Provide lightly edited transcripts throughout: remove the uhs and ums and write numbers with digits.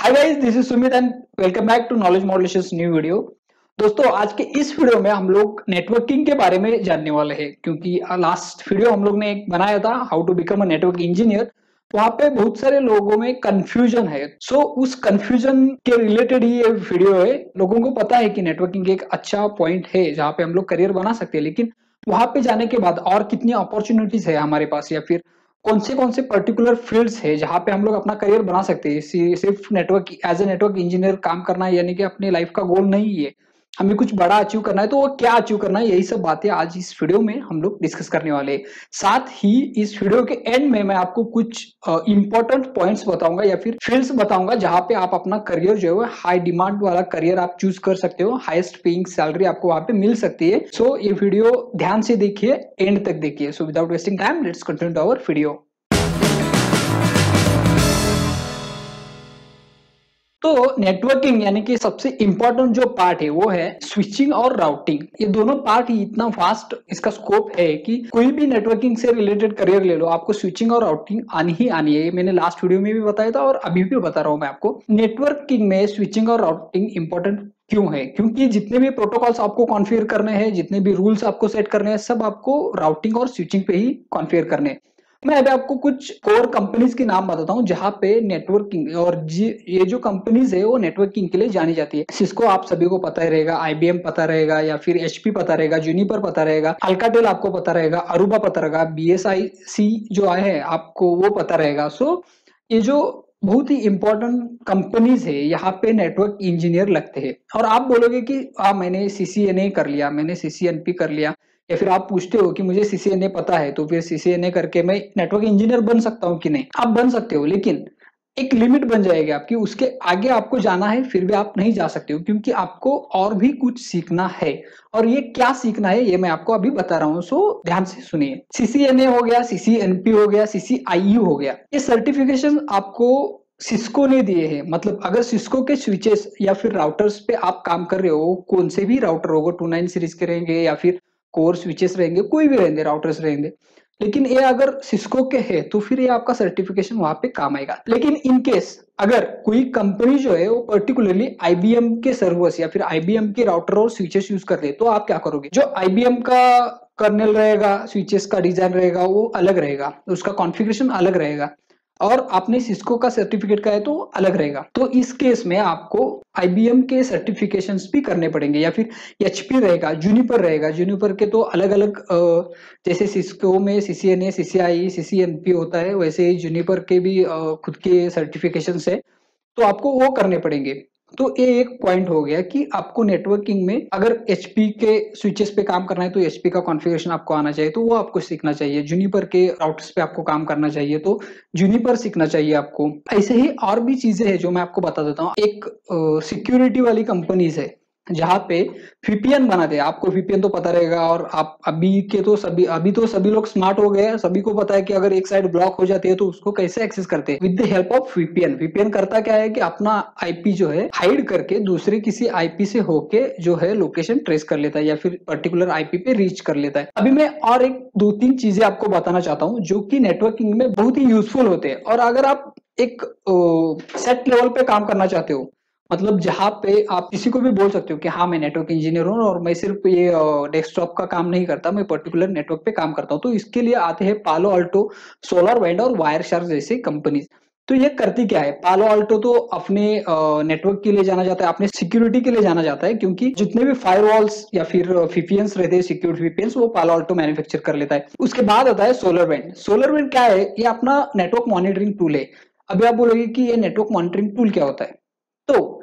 Hi guys, this is Sumit and welcome back to knowledge modulations new video. दोस्तों, आज के इस वीडियो में हम लोग नेटवर्किंग के बारे में जानने वाले हैं, क्योंकि लास्ट वीडियो हम लोग ने एक बनाया था how to become a network engineer. वहां पे बहुत सारे लोगों में कंफ्यूजन है। उस कंफ्यूजन के रिलेटेड ही ये वीडियो है। लोगों को पता है कि नेटवर्किंग एक अच्छा पॉइंट है जहाँ पे हम लोग करियर बना सकते हैं, लेकिन वहां पे जाने के बाद और कितनी अपॉर्चुनिटीज है हमारे पास, या फिर कौन से पर्टिकुलर फील्ड्स है जहाँ पे हम लोग अपना करियर बना सकते हैं। सिर्फ network as a network engineer काम करना है यानी कि अपने लाइफ का गोल नहीं है। हमें कुछ बड़ा अचीव करना है, तो वो क्या अचीव करना है, यही सब बातें आज इस वीडियो में हम लोग डिस्कस करने वाले हैं। साथ ही इस वीडियो के एंड में मैं आपको कुछ इंपॉर्टेंट पॉइंट्स बताऊंगा या फिर फील्ड्स बताऊंगा जहाँ पे आप अपना करियर जो है हाई डिमांड वाला करियर आप चूज कर सकते हो। हाईएस्ट पेइंग सैलरी आपको वहां पे मिल सकती है। सो ये वीडियो ध्यान से देखिए, एंड तक देखिए। So without wasting time, let's continue our video. तो नेटवर्किंग यानी कि सबसे इंपॉर्टेंट जो पार्ट है वो है स्विचिंग और राउटिंग। ये दोनों पार्ट ही इतना फास्ट इसका स्कोप है कि कोई भी नेटवर्किंग से रिलेटेड करियर ले लो, आपको स्विचिंग और राउटिंग आनी ही आनी है। ये मैंने लास्ट वीडियो में भी बताया था और अभी भी बता रहा हूं मैं आपको। नेटवर्किंग में स्विचिंग और राउटिंग इंपॉर्टेंट क्यों है? क्योंकि जितने भी प्रोटोकॉल्स आपको कॉन्फ़िगर करने हैं, जितने भी रूल्स आपको सेट करने हैं, सब आपको राउटिंग और स्विचिंग पे ही कॉन्फ़िगर करने हैं। मैं अभी आपको कुछ कोर कंपनीज के नाम बताता हूँ जहां पे नेटवर्किंग और ये जो कंपनीज है वो नेटवर्किंग के लिए जानी जाती है। सिस्को आप सभी को पता ही रहेगा, आईबीएम पता रहेगा, या फिर एचपी पता रहेगा, जूनिपर पता रहेगा, अल्काटेल आपको पता रहेगा, अरूबा पता रहेगा, बीएसआईसी जो है आपको वो पता रहेगा। ये जो बहुत ही इंपॉर्टेंट कंपनीज है, यहाँ पे नेटवर्क इंजीनियर लगते हैं। और आप बोलोगे कि मैंने सीसीएनए कर लिया, मैंने सीसीएनपी कर लिया, या फिर आप पूछते हो कि मुझे सीसीएनए पता है तो फिर सीसीएनए करके मैं नेटवर्क इंजीनियर बन सकता हूँ कि नहीं? आप बन सकते हो, लेकिन एक लिमिट बन जाएगी आपकी। उसके आगे आपको जाना है फिर भी आप नहीं जा सकते हो, क्योंकि आपको और भी कुछ सीखना है। और ये क्या सीखना है ये मैं आपको अभी बता रहा हूँ। ध्यान से सुनिए। सीसीएनए हो गया, सीसीएनपी हो गया, सीसीआईयू हो गया, ये सर्टिफिकेशन आपको सिस्को ने दिए हैं। मतलब अगर सिस्को के स्विचेस या फिर राउटर्स पे आप काम कर रहे हो, कौन से भी राउटर होगा, 29 सीरीज के रहेंगे या फिर कोर स्विचेस रहेंगे, कोई भी रहेंगे, राउटर्स रहेंगे, लेकिन ये अगर सिस्को के है तो फिर ये आपका सर्टिफिकेशन वहां पे काम आएगा। लेकिन इन केस अगर कोई कंपनी जो है वो पर्टिकुलरली आईबीएम के सर्वर्स या फिर आईबीएम के राउटर और स्विचेस यूज कर रहे तो आप क्या करोगे? जो आईबीएम का कर्नल रहेगा, स्विचेस का डिजाइन रहेगा, वो अलग रहेगा, उसका कॉन्फ़िगरेशन अलग रहेगा, और आपने सिस्को का सर्टिफिकेट का है तो अलग रहेगा। तो इस केस में आपको आईबीएम के सर्टिफिकेशंस भी करने पड़ेंगे, या फिर एचपी रहेगा, जूनिपर रहेगा। जूनिपर के तो अलग अलग जैसे सिस्को में सीसीएनए, सीसीआई, सीसीएनपी होता है, वैसे ही जूनिपर के भी खुद के सर्टिफिकेशंस है, तो आपको वो करने पड़ेंगे। तो ये एक पॉइंट हो गया कि आपको नेटवर्किंग में अगर एचपी के स्विचेस पे काम करना है तो एचपी का कॉन्फ़िगरेशन आपको आना चाहिए, तो वो आपको सीखना चाहिए। जूनिपर के राउटर्स पे आपको काम करना चाहिए तो जूनिपर सीखना चाहिए आपको। ऐसे ही और भी चीजें हैं जो मैं आपको बता देता हूँ। एक सिक्योरिटी वाली कंपनीज है जहाँ पे वीपीएन बनाते हैं। आपको वीपीएन तो पता रहेगा, और आप अभी तो सभी लोग स्मार्ट हो गए हैं। सभी को पता है कि अगर एक साइड ब्लॉक हो जाती है तो उसको कैसे एक्सेस करते हैं, with the help of VPN. VPN करता क्या है कि अपना आईपी जो है हाइड करके दूसरे किसी आईपी से होके जो है लोकेशन ट्रेस कर लेता है, या फिर पर्टिकुलर आईपी पे रीच कर लेता है। अभी मैं और एक दो तीन चीजें आपको बताना चाहता हूँ जो कि नेटवर्किंग में बहुत ही यूजफुल होते हैं। और अगर आप एक सेट लेवल पे काम करना चाहते हो, मतलब जहाँ पे आप किसी को भी बोल सकते हो कि हाँ मैं नेटवर्क इंजीनियर हूँ और मैं सिर्फ ये डेस्कटॉप का काम नहीं करता, मैं पर्टिकुलर नेटवर्क पे काम करता हूँ, तो इसके लिए आते हैं पालो अल्टो, सोलर वेंड और वायर शार्क जैसे कंपनीज। तो ये करती क्या है? पालो अल्टो तो अपने नेटवर्क के लिए जाना जाता है, अपने सिक्योरिटी के लिए जाना जाता है, क्योंकि जितने भी फायरवॉल्स या फिर वीपीएन्स रहते हैं, सिक्योरिटी वीपीएन्स, वो पालो अल्टो मैन्युफैक्चर कर लेता है। उसके बाद आता है सोलर वेंड। सोलर वेंड क्या है? ये अपना नेटवर्क मॉनिटरिंग टूल है। अभी आप बोलोगे कि ये नेटवर्क मॉनिटरिंग टूल क्या होता है? तो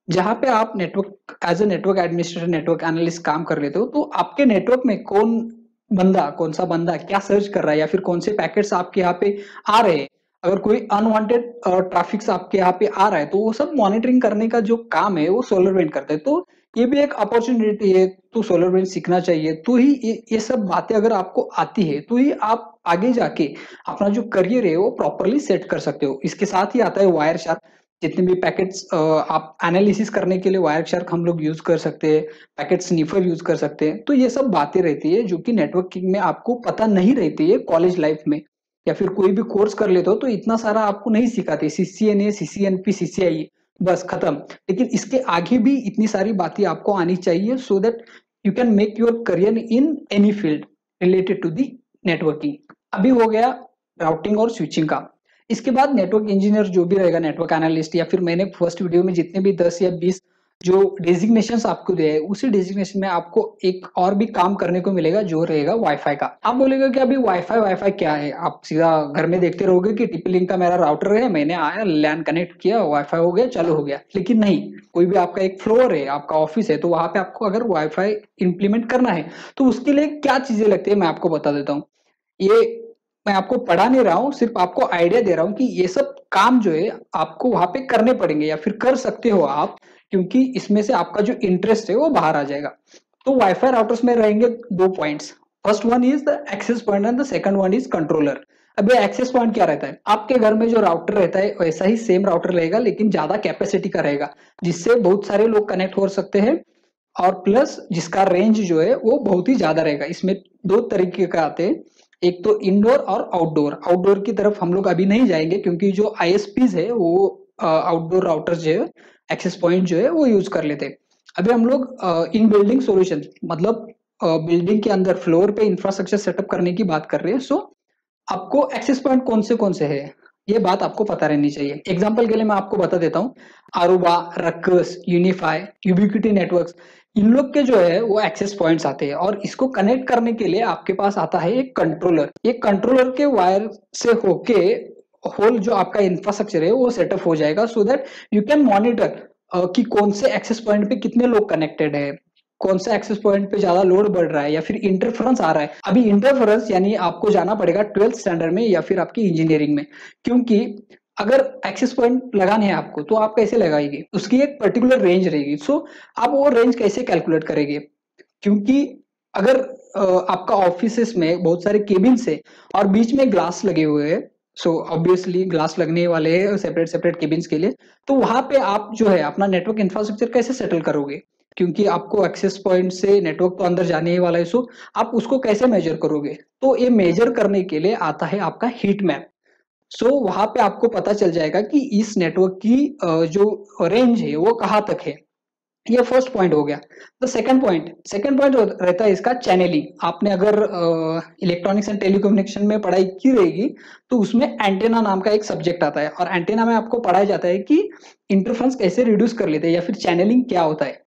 जहां पे आप network as a network administrator, network analyst काम कर लेते हो, तो आपके नेटवर्क में कौन सा बंदा क्या सर्च कर रहा है, या फिर कौन से पैकेट्स आपके यहाँ पे आ रहे हैं, अगर कोई अनवांटेड ट्रैफिक आपके यहाँ पे आ रहा है तो वो सब मॉनिटरिंग करने का जो काम है वो सोलरविंड करता है। तो ये भी एक अपॉर्चुनिटी है, तो सोलरविंड सीखना चाहिए। तो ही ये सब बातें अगर आपको आती है तो ही आप आगे जाके अपना जो करियर है वो प्रॉपरली सेट कर सकते हो। इसके साथ ही आता है वायर शार्क। जितने भी पैकेट्स आप एनालिसिस करने के लिए वायर शार्क हम लोग यूज कर सकते हैं, पैकेट स्निफर यूज कर सकते हैं। तो ये सब बातें रहती है जो कि नेटवर्किंग में आपको पता नहीं रहती है कॉलेज लाइफ में, या फिर कोई भी कोर्स कर लेते हो तो इतना सारा आपको नहीं सिखाते। सीसीएनए, सीसीएनपी, सीसीआई, बस खत्म। लेकिन इसके आगे भी इतनी सारी बातें आपको आनी चाहिए so that you can make your career in any field related to the networking. अभी हो गया राउटिंग और स्विचिंग का। इसके बाद नेटवर्क इंजीनियर जो भी रहेगा, नेटवर्क एनालिस्ट, या फिर मैंने फर्स्ट वीडियो में जितने भी 10 या 20 जो डेजिग्नेशंस आपको दिए है, उसी डेजिग्नेशन में आपको एक और भी काम करने को मिलेगा जो रहेगा वाईफाई का। आप बोलेगा कि अभी वाईफाई वाईफाई क्या है, आप सीधा घर में देखते रहोगे कि टीपी लिंक का मेरा राउटर है, मैंने आया लैन कनेक्ट किया, वाईफाई हो गया, चालू हो गया। लेकिन नहीं, कोई भी आपका एक फ्लोर है, आपका ऑफिस है, तो वहां पे आपको अगर वाईफाई इंप्लीमेंट करना है तो उसके लिए क्या चीजें लगती है मैं आपको बता देता हूँ। ये मैं आपको पढ़ा नहीं रहा हूँ, सिर्फ आपको आइडिया दे रहा हूँ कि ये सब काम जो है आपको वहां पे करने पड़ेंगे या फिर कर सकते हो आप, क्योंकि इसमें से आपका जो इंटरेस्ट है वो बाहर आ जाएगा। तो वाईफाई राउटर्स में रहेंगे दो points. First one is the access point and the second one is controller. अब ये एक्सेस पॉइंट क्या रहता है, आपके घर में जो राउटर रहता है वैसा ही सेम राउटर रहेगा लेकिन ज्यादा कैपेसिटी का रहेगा, जिससे बहुत सारे लोग कनेक्ट हो सकते हैं, और प्लस जिसका रेंज जो है वो बहुत ही ज्यादा रहेगा। इसमें दो तरीके का आते हैं, एक तो इंडोर और आउटडोर। आउटडोर की तरफ हम लोग अभी नहीं जाएंगे क्योंकि जो आईएसपीज है वो आउटडोर राउटर जो है, एक्सेस पॉइंट जो है वो यूज कर लेते हैं। अभी हम लोग इन बिल्डिंग सॉल्यूशन, मतलब बिल्डिंग के अंदर फ्लोर पे इंफ्रास्ट्रक्चर सेटअप करने की बात कर रहे हैं। सो आपको एक्सेस पॉइंट कौन से है ये बात आपको पता रहनी चाहिए। एग्जांपल के लिए मैं आपको बता देता हूँ, अरुबा, रक्कस, यूनिफाई, यूबिक्विटी नेटवर्क्स, इन लोग के जो है वो एक्सेस पॉइंट्स आते हैं, और इसको कनेक्ट करने के लिए आपके पास आता है एक कंट्रोलर। ये कंट्रोलर के वायर से होके होल जो आपका इंफ्रास्ट्रक्चर है वो सेटअप हो जाएगा, सो दैट यू कैन मॉनिटर कि कौन से एक्सेस पॉइंट पे कितने लोग कनेक्टेड है, कौन सा एक्सेस पॉइंट पे ज्यादा लोड बढ़ रहा है या फिर इंटरफेरेंस आ रहा है। अभी इंटरफेरेंस यानी आपको जाना पड़ेगा 12th स्टैंडर्ड में या फिर आपकी इंजीनियरिंग में, क्योंकि अगर एक्सेस पॉइंट लगाने हैं आपको तो आप कैसे लगाएंगे, उसकी एक पर्टिकुलर रेंज रहेगी। सो आप वो रेंज कैसे कैलकुलेट करेंगे, क्योंकि अगर आपका ऑफिस में बहुत सारे केबिन्स है और बीच में ग्लास लगे हुए हैं, सो ऑब्वियसली ग्लास लगने वाले हैं सेपरेट सेपरेट केबिन्स के लिए, तो वहां पे आप जो है अपना नेटवर्क इंफ्रास्ट्रक्चर कैसे सेटल करोगे, क्योंकि आपको एक्सेस पॉइंट से नेटवर्क तो अंदर जाने ही वाला है। सो आप उसको कैसे मेजर करोगे, तो ये मेजर करने के लिए आता है आपका हीट मैप। सो वहां पे आपको पता चल जाएगा कि इस नेटवर्क की जो रेंज है वो कहाँ तक है। ये फर्स्ट पॉइंट हो गया। तो सेकंड पॉइंट रहता है इसका चैनलिंग। आपने अगर इलेक्ट्रॉनिक्स एंड टेलीकम्युनिकेशन में पढ़ाई की रहेगी तो उसमें एंटेना नाम का एक सब्जेक्ट आता है, और एंटेना में आपको पढ़ाया जाता है कि इंटरफेरेंस कैसे रिड्यूस कर लेते हैं या फिर चैनलिंग क्या होता है।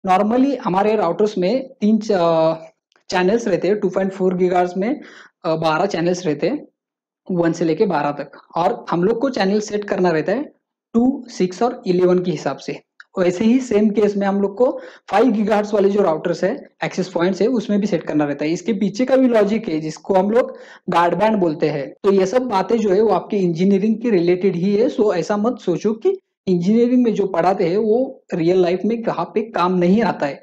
नॉर्मली हमारे राउटर्स में तीन चैनल्स रहते हैं, 2.4 गीगाहर्ट्ज में 12 चैनल्स रहते हैं, 1 से लेके 12 तक, और हम लोग को चैनल सेट करना रहता है 2, 6 और 11 के हिसाब से। वैसे ही सेम केस में हम लोग को 5 गीगाहर्ट्ज वाले जो राउटर्स है, एक्सेस पॉइंट्स है, उसमें भी सेट करना रहता है। इसके पीछे का भी लॉजिक है जिसको हम लोग गार्ड बैंड बोलते हैं। तो ये सब बातें जो है वो आपके इंजीनियरिंग के रिलेटेड ही है। सो ऐसा मत सोचो कि इंजीनियरिंग में जो पढ़ाते हैं वो रियल लाइफ में कहाँ पे काम नहीं आता है।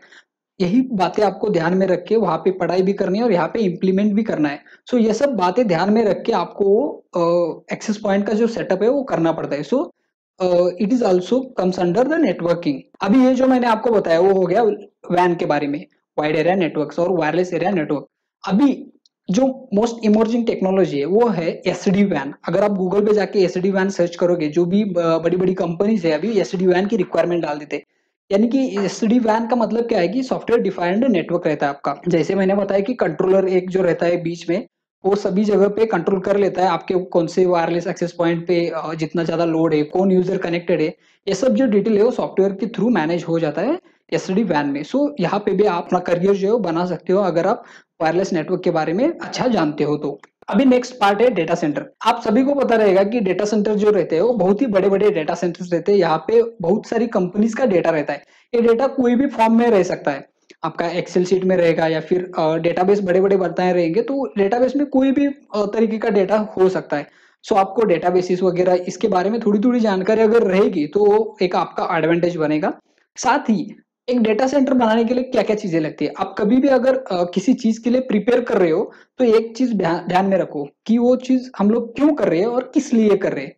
यही बातें आपको ध्यान में रख के वहां पे पढ़ाई भी करनी है और यहाँ पे इम्प्लीमेंट भी करना है। सो ये सब बातें ध्यान में रख के आपको एक्सेस पॉइंट का जो सेटअप है वो करना पड़ता है। So it is also comes under the networking. अभी ये जो मैंने आपको बताया वो हो गया वैन के बारे में, वाइड एरिया नेटवर्क्स और वायरलेस एरिया नेटवर्क। अभी जो मोस्ट इमर्जिंग टेक्नोलॉजी है वो है एसडी वैन। अगर आप गूगल पे जाके एसडी वैन सर्च करोगे, जो भी बड़ी बड़ी कंपनीज है अभी एसडी वैन की रिक्वायरमेंट डाल देते हैं। यानी कि एसडी वैन का मतलब क्या है कि सॉफ्टवेयर डिफाइंड नेटवर्क रहता है आपका। जैसे मैंने बताया कि कंट्रोलर एक जो रहता है बीच में, वो सभी जगह पे कंट्रोल कर लेता है आपके कौन से वायरलेस एक्सेस पॉइंट पे जितना ज्यादा लोड है, कौन यूजर कनेक्टेड है, ये सब जो डिटेल है वो सॉफ्टवेयर के थ्रू मैनेज हो जाता है एसडी वैन में। सो यहाँ पे भी आप अपना करियर जो है वो बना सकते हो अगर आप वायरलेस नेटवर्क के बारे में अच्छा जानते हो तो। अभी नेक्स्ट पार्ट है डेटा सेंटर। आप सभी को पता रहेगा कि डेटा सेंटर जो रहते हैं वो बहुत ही बड़े बड़े डेटा सेंटर्स रहते हैं। यहाँ पे बहुत सारी कंपनीज का डेटा रहता है। ये डेटा कोई भी फॉर्म में रह सकता है, आपका एक्सेल शीट में रहेगा या फिर डेटाबेस बड़े बड़े बताए रहेंगे, तो डेटाबेस में कोई भी तरीके का डेटा हो सकता है। सो आपको डेटाबेसिस वगैरह इसके बारे में थोड़ी थोड़ी जानकारी अगर रहेगी तो एक आपका एडवांटेज बनेगा। साथ ही एक डेटा सेंटर बनाने के लिए क्या क्या चीजें लगती है, आप कभी भी अगर किसी चीज के लिए प्रिपेयर कर रहे हो तो एक चीज ध्यान में रखो कि वो चीज हम लोग क्यों कर रहे हैं और किस लिए कर रहे हैं।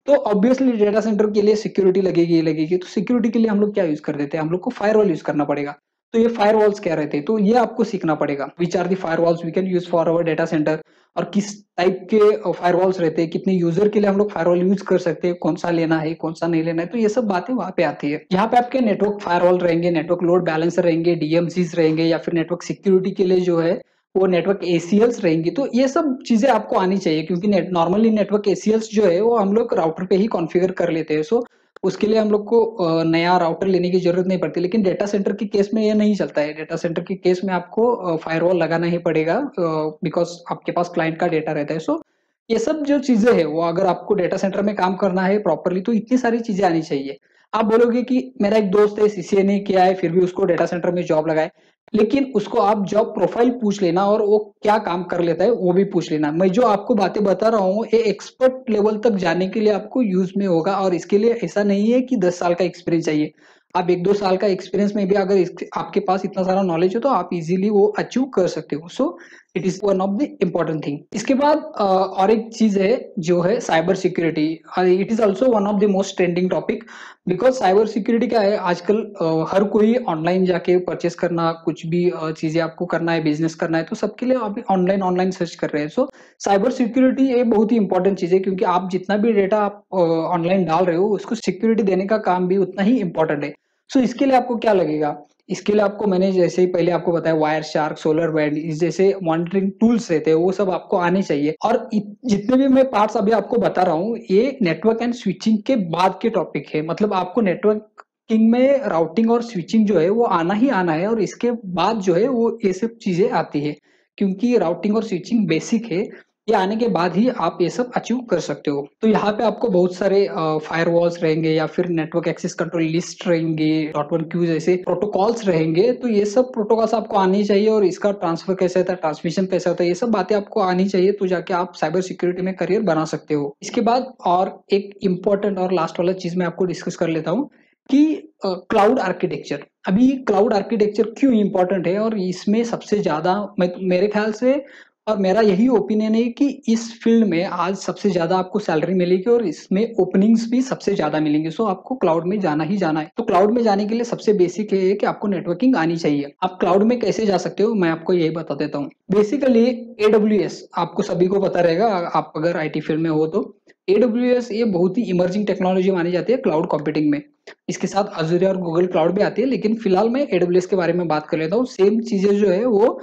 तो ऑब्वियसली डेटा सेंटर के लिए सिक्योरिटी लगेगी, तो सिक्योरिटी के लिए हम लोग क्या यूज कर देते हैं, हम लोग को फायरवॉल यूज करना पड़ेगा। तो ये फायरवॉल्स क्या रहते हैं, तो ये आपको सीखना पड़ेगा। Which are the firewalls we can use for our data centre. और किस टाइप के फायरवॉल्स रहते हैं, कितने यूजर के लिए हम लोग फायरवॉल यूज कर सकते हैं, कौन सा लेना है कौन सा नहीं लेना है, तो ये सब बातें वहां पे आती है। यहाँ पे आपके नेटवर्क फायरवॉल रहेंगे, नेटवर्क लोड बैलेंसर रहेंगे, डीएमसीज रहेंगे, या फिर नेटवर्क सिक्योरिटी के लिए जो है वो नेटवर्क एसीएल्स रहेंगी। तो ये सब चीजें आपको आनी चाहिए, क्योंकि नॉर्मली नेटवर्क एसीएल्स जो है वो हम लोग राउटर पे ही कॉन्फ़िगर कर लेते हैं। सो उसके लिए हम लोग को नया राउटर लेने की जरूरत नहीं पड़ती। लेकिन डेटा सेंटर के केस में ये नहीं चलता है। डेटा सेंटर के केस में आपको फायरवॉल लगाना ही पड़ेगा, बिकॉज आपके पास क्लाइंट का डेटा रहता है। सो ये सब जो चीजें है वो अगर आपको डेटा सेंटर में काम करना है प्रॉपरली, तो इतनी सारी चीजें आनी चाहिए। आप बोलोगे कि मेरा एक दोस्त है, सीसीए नहीं किया है, फिर भी उसको डेटा सेंटर में जॉब लगाए, लेकिन उसको आप जॉब प्रोफाइल पूछ लेना और वो क्या काम कर लेता है वो भी पूछ लेना। मैं जो आपको बातें बता रहा हूँ ये एक्सपर्ट लेवल तक जाने के लिए आपको यूज में होगा, और इसके लिए ऐसा नहीं है कि 10 साल का एक्सपीरियंस चाहिए। आप 1-2 साल का एक्सपीरियंस में भी अगर आपके पास इतना सारा नॉलेज हो तो आप इजीली वो अचीव कर सकते हो। So it is one of the important thing. इसके बाद और एक चीज है जो है cyber security. It is also one of the most trending topic, because cyber security क्या है, आजकल हर कोई ऑनलाइन जाके परचेस करना, कुछ भी चीजें आपको करना है, बिजनेस करना है, तो सबके लिए आप ऑनलाइन ऑनलाइन सर्च कर रहे हैं। सो साइबर सिक्योरिटी ये बहुत ही इंपॉर्टेंट चीज है, क्योंकि आप जितना भी डेटा आप ऑनलाइन डाल रहे हो उसको सिक्योरिटी देने का काम भी उतना ही इंपॉर्टेंट है। सो इसके लिए आपको क्या लगेगा, इसके लिए आपको मैंने जैसे ही पहले आपको बताया वायर शार्क, सोलर बैंड, इस जैसे मॉनिटरिंग टूल्स रहते हैं वो सब आपको आने चाहिए। और जितने भी मैं पार्ट्स अभी आपको बता रहा हूँ ये नेटवर्क एंड स्विचिंग के बाद के टॉपिक है। मतलब आपको नेटवर्किंग में राउटिंग और स्विचिंग जो है वो आना ही आना है, और इसके बाद जो है वो ये सब चीजें आती है, क्योंकि राउटिंग और स्विचिंग बेसिक है। ये आने के बाद ही आप ये सब अचीव कर सकते हो। तो यहाँ पे आपको बहुत सारे फायरवॉल्स रहेंगे, या फिर नेटवर्क एक्सेस कंट्रोल लिस्ट रहेंगे, डॉट वन क्यू जैसे प्रोटोकॉल्स रहेंगे। तो ये सब प्रोटोकॉल्स आपको आनी चाहिए, और इसका ट्रांसफर कैसे होता है, ट्रांसमिशन कैसे होता है, ये सब बातें आपको आनी चाहिए, तो जाके आप साइबर सिक्योरिटी में करियर बना सकते हो। इसके बाद और एक इम्पोर्टेंट और लास्ट वाला चीज मैं आपको डिस्कस कर लेता हूँ कि क्लाउड आर्किटेक्चर। अभी क्लाउड आर्किटेक्चर क्यों इंपॉर्टेंट है, और इसमें सबसे ज्यादा मेरे ख्याल से, और मेरा यही ओपिनियन है कि इस फील्ड में आज सबसे ज्यादा आपको सैलरी मिलेगी, और इसमें ओपनिंग्स भी सबसे ज्यादा मिलेंगे। सो आपको क्लाउड में जाना ही जाना है। तो क्लाउड में जाने के लिए सबसे बेसिक है कि आपको नेटवर्किंग आनी चाहिए। आप क्लाउड में कैसे जा सकते हो मैं आपको यही बता देता हूँ। बेसिकली एडब्ल्यूएस आपको सभी को पता रहेगा, आप अगर आईटी फील्ड में हो तो। एडब्ल्यूएस ये बहुत ही इमर्जिंग टेक्नोलॉजी मानी जाती है क्लाउड कंप्यूटिंग में। इसके साथ अजूर और गूगल क्लाउड भी आती है, लेकिन फिलहाल मैं एडब्ल्यूएस के बारे में बात कर लेता हूँ। सेम चीजें जो है वो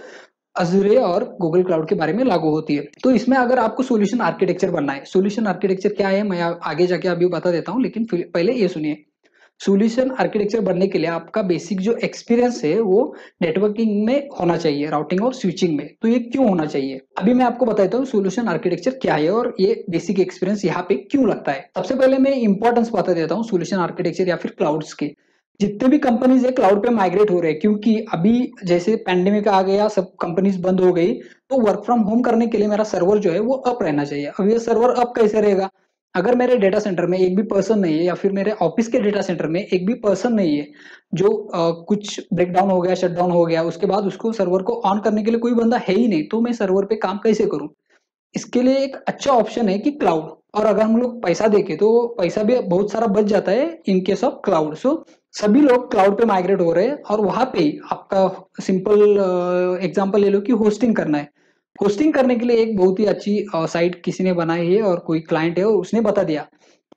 अज़ूरे और गूगल क्लाउड के बारे में लागू होती है। तो इसमें अगर आपको सॉल्यूशन आर्किटेक्चर बनना है, सॉल्यूशन आर्किटेक्चर क्या है मैं आगे जाके अभी बता देता हूँ, लेकिन पहले ये सुनिए। सॉल्यूशन आर्किटेक्चर बनने के लिए आपका बेसिक जो एक्सपीरियंस है वो नेटवर्किंग में होना चाहिए, राउटिंग और स्विचिंग में। तो ये क्यों होना चाहिए अभी मैं आपको बताता हूँ सॉल्यूशन आर्किटेक्चर क्या है और ये बेसिक एक्सपीरियंस यहाँ पे क्यों लगता है। सबसे पहले मैं इंपॉर्टेंस बता देता हूँ सॉल्यूशन आर्किटेक्चर या फिर क्लाउड्स के। जितने भी कंपनीज है क्लाउड पे माइग्रेट हो रहे हैं, क्योंकि अभी जैसे पैंडेमिक आ गया, सब कंपनीज बंद हो गई, तो वर्क फ्रॉम होम करने के लिए मेरा सर्वर जो है वो अप रहना चाहिए। अब ये सर्वर अप कैसे रहेगा, अगर मेरे डेटा सेंटर में एक भी पर्सन नहीं है, या फिर मेरे ऑफिस के डेटा सेंटर में एक भी पर्सन नहीं है, जो कुछ ब्रेकडाउन हो गया, शटडाउन हो गया, उसके बाद उसको सर्वर को ऑन करने के लिए कोई बंदा है ही नहीं, तो मैं सर्वर पे काम कैसे करूं। इसके लिए एक अच्छा ऑप्शन है कि क्लाउड। और अगर हम लोग पैसा देखे तो पैसा भी बहुत सारा बच जाता है इन केस ऑफ क्लाउड। सो सभी लोग क्लाउड पे माइग्रेट हो रहे हैं, और वहां पे आपका सिंपल एग्जांपल ले लो कि होस्टिंग करना है। होस्टिंग करने के लिए एक बहुत ही अच्छी साइट किसी ने बनाई है, और कोई क्लाइंट है और उसने बता दिया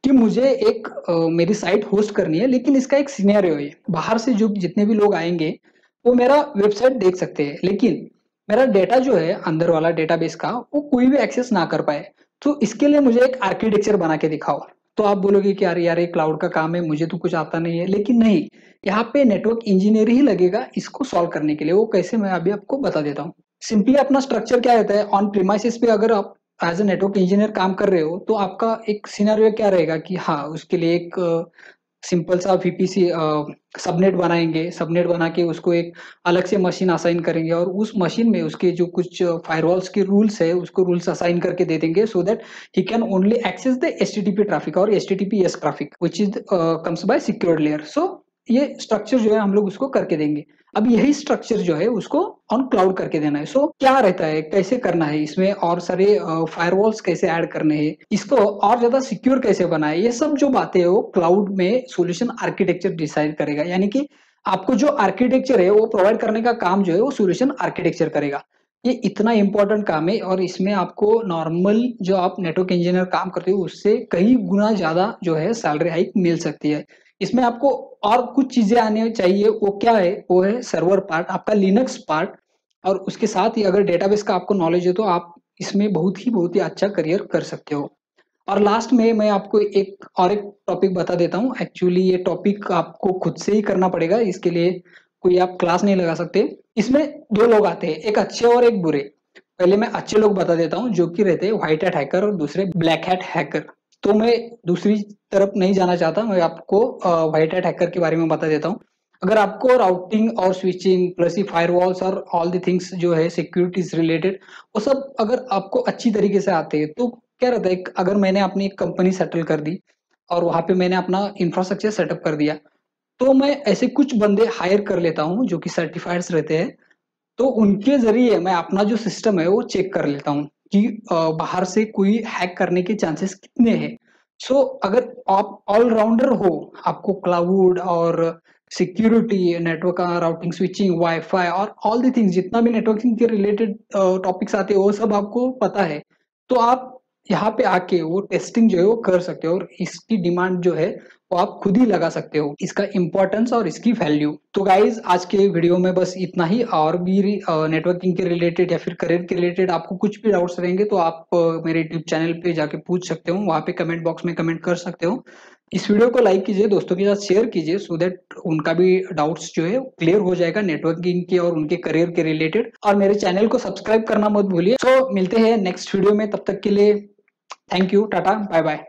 कि मुझे एक मेरी साइट होस्ट करनी है, लेकिन इसका एक सिनेरियो है, बाहर से जो जितने भी लोग आएंगे वो मेरा वेबसाइट देख सकते हैं, लेकिन मेरा डेटा जो है अंदर वाला डेटाबेस का वो कोई भी एक्सेस ना कर पाए। तो इसके लिए मुझे एक आर्किटेक्चर बना के दिखाओ। तो आप बोलोगे कि यार यार ये क्लाउड का काम है, मुझे तो कुछ आता नहीं है, लेकिन नहीं, यहाँ पे नेटवर्क इंजीनियर ही लगेगा इसको सॉल्व करने के लिए। वो कैसे मैं अभी आपको बता देता हूँ। सिंपली अपना स्ट्रक्चर क्या रहता है, ऑन प्रीमाइसेस पे अगर आप एज ए नेटवर्क इंजीनियर काम कर रहे हो तो आपका एक सिनेरियो क्या रहेगा कि हाँ उसके लिए एक सिंपल सा वीपीसी सबनेट बनाएंगे, सबनेट बना के उसको एक अलग से मशीन असाइन करेंगे, और उस मशीन में उसके जो कुछ फायरवॉल्स के रूल्स है उसको रूल्स असाइन करके दे देंगे, so that he can only access the HTTP traffic और HTTPS traffic which is comes by secured layer. So ये स्ट्रक्चर जो है हम लोग उसको करके देंगे। अब यही स्ट्रक्चर जो है उसको ऑन क्लाउड करके देना है। सो क्या रहता है, कैसे करना है, इसमें और सारे फायरवॉल्स कैसे ऐड करने हैं, इसको और ज्यादा सिक्योर कैसे बनाए, ये सब जो बातें है वो क्लाउड में सॉल्यूशन आर्किटेक्चर डिसाइड करेगा। यानी कि आपको जो आर्किटेक्चर है वो प्रोवाइड करने का काम जो है वो सॉल्यूशन आर्किटेक्चर करेगा। ये इतना इम्पोर्टेंट काम है और इसमें आपको नॉर्मल जो आप नेटवर्क इंजीनियर काम करते हो उससे कई गुना ज्यादा जो है सैलरी हाइक मिल सकती है। इसमें आपको और कुछ चीजें आने चाहिए, वो क्या है, वो है सर्वर पार्ट, आपका लिनक्स पार्ट, और उसके साथ ही अगर डेटाबेस का आपको नॉलेज है तो आप इसमें बहुत ही अच्छा करियर कर सकते हो। और लास्ट में मैं आपको एक टॉपिक बता देता हूँ। एक्चुअली ये टॉपिक आपको खुद से ही करना पड़ेगा, इसके लिए कोई आप क्लास नहीं लगा सकते। इसमें दो लोग आते हैं, एक अच्छे और एक बुरे। पहले मैं अच्छे लोग बता देता हूँ जो कि रहते हैं व्हाइट हैट हैकर और दूसरे ब्लैक हैट हैकर। तो मैं दूसरी तरफ नहीं जाना चाहता, मैं आपको व्हाइट हैट हैकर के बारे में बता देता हूँ। अगर आपको राउटिंग और स्विचिंग प्लस ही फायरवॉल्स और ऑल द थिंग्स जो है सिक्योरिटीज रिलेटेड, वो सब अगर आपको अच्छी तरीके से आते हैं तो क्या रहता है, अगर मैंने अपनी एक कंपनी सेटल कर दी और वहां पे मैंने अपना इंफ्रास्ट्रक्चर सेटअप कर दिया, तो मैं ऐसे कुछ बंदे हायर कर लेता हूँ जो कि सर्टिफाइड्स रहते हैं। तो उनके जरिए मैं अपना जो सिस्टम है वो चेक कर लेता हूँ कि बाहर से कोई हैक करने के चांसेस कितने हैं। सो अगर आप ऑलराउंडर हो, आपको क्लाउड और security, network routing, switching, wifi और ऑल दी थिंग्स, जितना भी नेटवर्किंग के रिलेटेड टॉपिक्स आते हैं वो सब आपको पता है, तो आप यहाँ पे आके वो टेस्टिंग जो है वो कर सकते हो और इसकी डिमांड जो है वो आप खुद ही लगा सकते हो, इसका इंपॉर्टेंस और इसकी वैल्यू। तो गाइज आज के वीडियो में बस इतना ही। और भी नेटवर्किंग के रिलेटेड या फिर करियर के रिलेटेड आपको कुछ भी डाउट्स रहेंगे तो आप मेरे यूट्यूब चैनल पे जाके पूछ सकते हो, वहां पे कमेंट बॉक्स में कमेंट कर सकते हो। इस वीडियो को लाइक कीजिए, दोस्तों के साथ शेयर कीजिए, सो दैट उनका भी डाउट्स जो है क्लियर हो जाएगा नेटवर्किंग के और उनके करियर के रिलेटेड। और मेरे चैनल को सब्सक्राइब करना मत भूलिए। सो मिलते हैं नेक्स्ट वीडियो में, तब तक के लिए thank you, tata, bye bye.